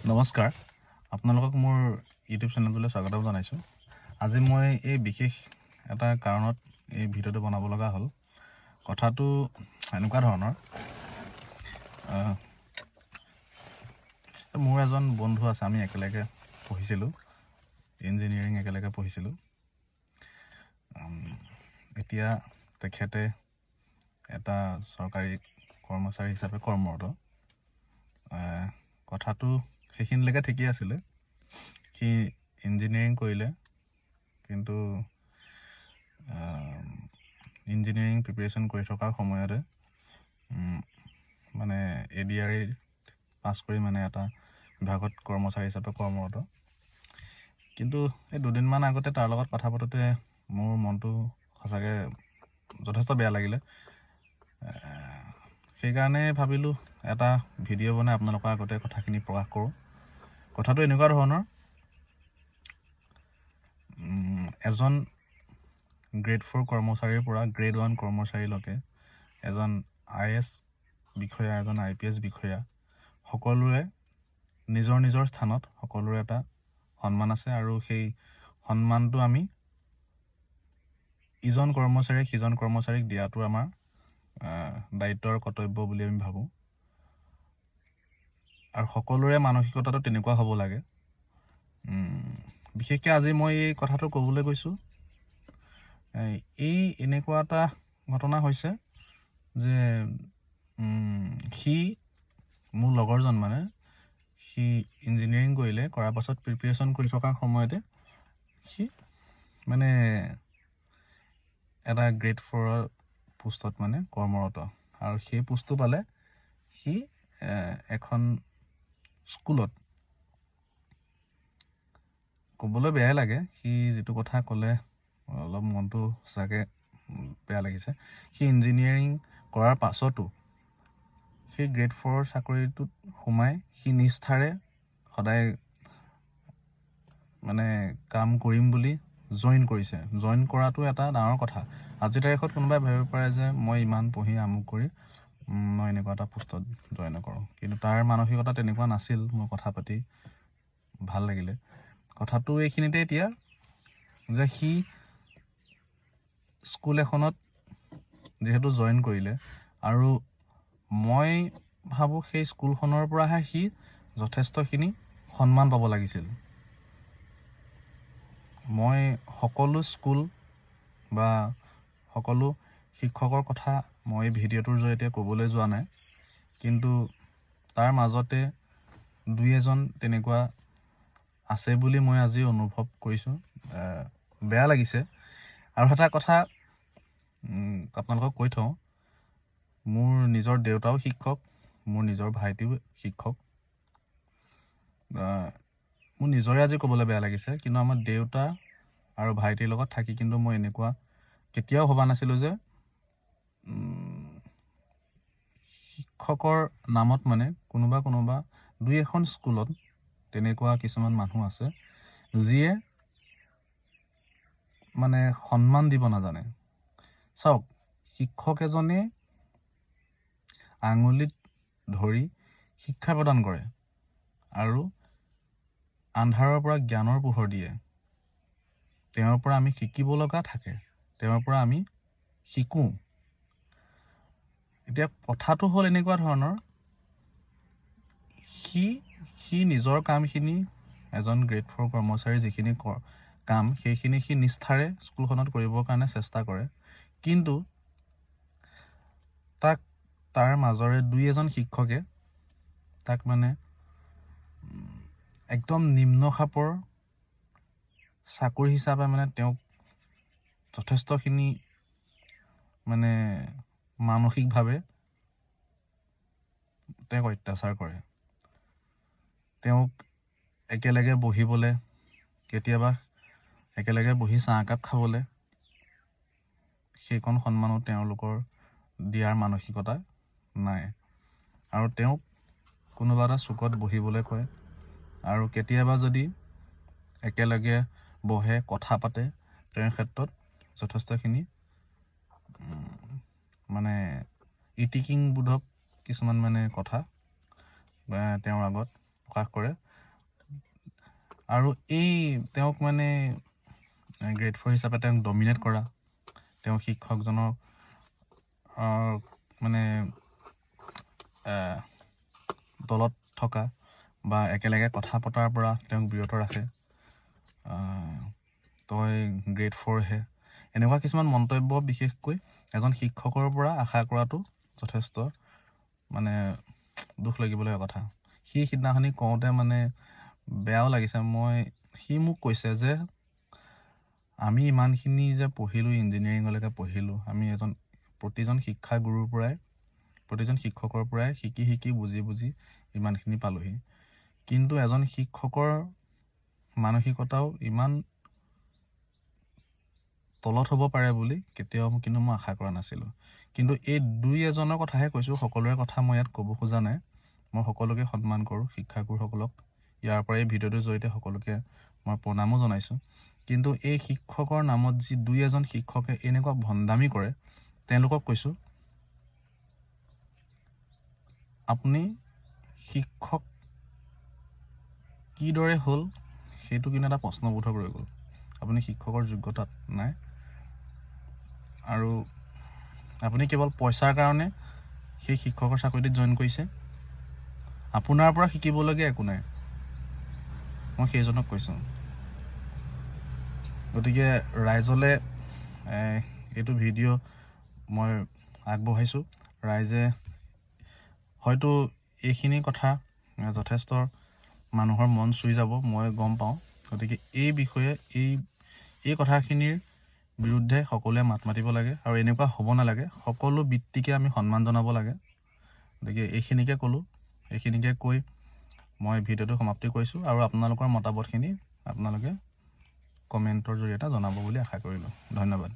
নমস্কাৰ, আপোনালোকক মোৰ ইউটিউব চেনেলটোলৈ স্বাগতম জনাইছোঁ। আজি মই এই বিশেষ এটা কাৰণত এই ভিডিঅ'টো বনাব লগা হ'ল। কথাটো এনেকুৱা ধৰণৰ, মোৰ এজন বন্ধু আছে, আমি একেলগে পঢ়িছিলোঁ, ইঞ্জিনিয়াৰিং একেলগে পঢ়িছিলোঁ। এতিয়া তেখেতে এটা চৰকাৰী কৰ্মচাৰী হিচাপে কৰ্মৰত। কথাটো সেইখিনিলৈকে ঠিকেই আছিলে। সি ইঞ্জিনিয়াৰিং কৰিলে, কিন্তু ইঞ্জিনিয়াৰিং প্ৰিপেৰেশ্যন কৰি থকাৰ সময়তে মানে ADRE পাছ কৰি মানে এটা বিভাগত কৰ্মচাৰী হিচাপে কৰ্মৰত। কিন্তু এই দুদিনমান আগতে তাৰ লগত কথা পাতোঁতে মোৰ মনটো সঁচাকৈ যথেষ্ট বেয়া লাগিলে। সেইকাৰণে ভাবিলোঁ এটা ভিডিঅ' বনাই আপোনালোকৰ আগতে কথাখিনি প্ৰকাশ কৰোঁ। কথাটো এনেকুৱা ধৰণৰ, এজন গ্ৰেড 4 কৰ্মচাৰীৰ পৰা গ্ৰেড 1 কৰ্মচাৰীলৈকে এজন IAS বিষয়া, এজন IPS বিষয়া, সকলোৰে নিজৰ নিজৰ স্থানত সকলোৰে এটা সন্মান আছে, আৰু সেই সন্মানটো আমি ইজন কৰ্মচাৰীয়ে সিজন কৰ্মচাৰীক দিয়াটো আমাৰ দায়িত্ব আৰু কৰ্তব্য বুলি আমি ভাবোঁ। আৰু সকলোৰে মানসিকতাটো তেনেকুৱা হ'ব লাগে। বিশেষকৈ আজি মই এই কথাটো ক'বলৈ গৈছোঁ, এনেকুৱা এটা ঘটনা হৈছে যে মোৰ লগৰজন সি ইঞ্জিনিয়াৰিং কৰিলে, কৰাৰ পাছত প্ৰিপেৰেশ্যন কৰি থকাৰ সময়তে সি এটা গ্ৰেড 4 পোষ্টত কৰ্মৰত, আৰু সেই পোষ্টটো পালে সি এখন স্কুলত। ক'বলৈ বেয়াই লাগে, সি যিটো কথা ক'লে অলপ মনটো সঁচাকৈ বেয়া লাগিছে। সি ইঞ্জিনিয়াৰিং কৰাৰ পাছতো সেই গ্ৰেড 4 চাকৰিটোত সোমাই সি নিষ্ঠাৰে সদায় কাম কৰিম বুলি জইন কৰিছে। জইন কৰাটো এটা ডাঙৰ কথা। আজিৰ তাৰিখত কোনোবাই ভাবিব পাৰে যে মই ইমান পঢ়ি আমুক কৰি মই এনেকুৱা এটা পোষ্টত জইন নকৰোঁ, কিন্তু তাৰ মানসিকতা তেনেকুৱা নাছিল। মোৰ কথা পাতি ভাল লাগিলে। কথাটো এইখিনিতে এতিয়া যে সি স্কুল এখনত যিহেতু জইন কৰিলে, আৰু মই ভাবোঁ সেই স্কুলখনৰ পৰাহে সি যথেষ্টখিনি সন্মান পাব লাগিছিল। মই সকলো স্কুল বা সকলো শিক্ষকৰ কথা মই ভিডিঅ'টোৰ জৰিয়তে ক'বলৈ যোৱা নাই, কিন্তু তাৰ মাজতে দুই এজন তেনেকুৱা আছে বুলি মই আজি অনুভৱ কৰিছোঁ। বেয়া লাগিছে। আৰু এটা কথা আপোনালোকক কৈ থওঁ, মোৰ নিজৰ দেউতাও শিক্ষক, মোৰ নিজৰ ভাইটিও শিক্ষক। মোৰ নিজৰে আজি ক'বলৈ বেয়া লাগিছে, কিন্তু আমাৰ দেউতা আৰু ভাইটিৰ লগত থাকি কিন্তু মই এনেকুৱা কেতিয়াও ভবা নাছিলোঁ যে শিক্ষকৰ নামত কোনোবা দুই এখন স্কুলত তেনেকুৱা কিছুমান মানুহ আছে যিয়ে সন্মান দিব নাজানে। চাওক, শিক্ষক এজনে আঙুলিত ধৰি শিক্ষা প্ৰদান কৰে আৰু আন্ধাৰৰ পৰা জ্ঞানৰ পোহৰ দিয়ে। তেওঁৰ পৰা আমি শিকিব লগা থাকে, তেওঁৰ পৰা আমি শিকোঁ। এতিয়া কথাটো হ'ল এনেকুৱা ধৰণৰ, সি নিজৰ কামখিনি, এজন গ্ৰেড 4 কৰ্মচাৰীৰ যিখিনি কাম, সেইখিনি সি নিষ্ঠাৰে স্কুলখনত কৰিবৰ কাৰণে চেষ্টা কৰে, কিন্তু তাৰ মাজৰে দুই এজন শিক্ষকে তাক একদম নিম্ন খাপৰ চাকৰি হিচাপে তেওঁক যথেষ্টখিনি মানসিকভাৱে তেওঁক অত্যাচাৰ কৰে। তেওঁক একেলগে বহিবলৈ, কেতিয়াবা একেলগে বহি চাহ একাপ খাবলৈ, সেইকণ সন্মানো তেওঁলোকৰ দিয়াৰ মানসিকতা নাই। আৰু তেওঁক কোনোবা এটা চুকত বহিবলৈ কয়, আৰু কেতিয়াবা যদি একেলগে বহে, কথা পাতে, তেওঁৰ ক্ষেত্ৰত যথেষ্টখিনি ইটিকিং বোধক কিছুমান কথা তেওঁৰ আগত প্ৰকাশ কৰে। আৰু এই তেওঁক মানে গ্ৰেড 4 হিচাপে তেওঁক ডমিনেট কৰা, তেওঁ শিক্ষকজনৰ মানে দলত থকা বা একেলগে কথা পতাৰ পৰা তেওঁক বিৰত ৰাখে। তই গ্ৰেড 4হে, এনেকুৱা কিছুমান মন্তব্য বিশেষকৈ এজন শিক্ষকৰ পৰা আশা কৰাটো যথেষ্ট মানে দুখ লাগিবলগীয়া কথা। সি সিদিনাখনি কওঁতে মানে বেয়াও লাগিছে। সি মোক কৈছে যে আমি ইমানখিনি যে পঢ়িলোঁ, ইঞ্জিনিয়াৰিঙলৈকে পঢ়িলোঁ, আমি প্ৰতিজন শিক্ষাগুৰুৰ পৰাই, প্ৰতিজন শিক্ষকৰ পৰাই শিকি বুজি ইমানখিনি পালোহি, কিন্তু এজন শিক্ষকৰ মানসিকতাও ইমান তলত হ'ব পাৰে বুলি কেতিয়াও কিন্তু মই আশা কৰা নাছিলোঁ। কিন্তু এই দুই এজনৰ কথাহে কৈছোঁ, সকলোৰে কথা মই ইয়াত ক'ব খোজা নাই। মই সকলোকে সন্মান কৰোঁ, শিক্ষাগুৰুসকলক। ইয়াৰ পৰা এই ভিডিঅ'টোৰ জৰিয়তে সকলোকে মই প্ৰণামো জনাইছোঁ। কিন্তু এই শিক্ষকৰ নামত যি দুই এজন শিক্ষকে এনেকুৱা ভণ্ডামি কৰে, তেওঁলোকক কৈছোঁ, আপুনি শিক্ষক কিদৰে হ'ল সেইটো কিন্তু এটা প্ৰশ্নবোধক ৰৈ গ'ল। আপুনি শিক্ষকৰ যোগ্যতাত নাই আৰু আপুনি কেৱল পইচাৰ কাৰণে সেই শিক্ষকৰ চাকৰিটোত জইন কৰিছে। আপোনাৰ পৰা শিকিবলগীয়া একো নাই, মই সেইজনক কৈছোঁ। গতিকে ৰাইজলৈ এইটো ভিডিঅ' মই আগবঢ়াইছোঁ। ৰাইজে হয়তো এইখিনি কথা যথেষ্ট মানুহৰ মন চুই যাব, মই গম পাওঁ। গতিকে এই বিষয়ে এই কথাখিনিৰ বিৰুদ্ধে সকলোৱে মাত মাতিব লাগে আৰু এনেকুৱা হ'ব নালাগে। সকলো বৃত্তিকে আমি সন্মান জনাব লাগে। গতিকে এইখিনিকে ক'লোঁ, এইখিনিকে কৈ মই ভিডিঅ'টো সমাপ্তি কৰিছোঁ আৰু আপোনালোকৰ মতামতখিনি আপোনালোকে কমেণ্টৰ জৰিয়তে জনাব বুলি আশা কৰিলোঁ। ধন্যবাদ।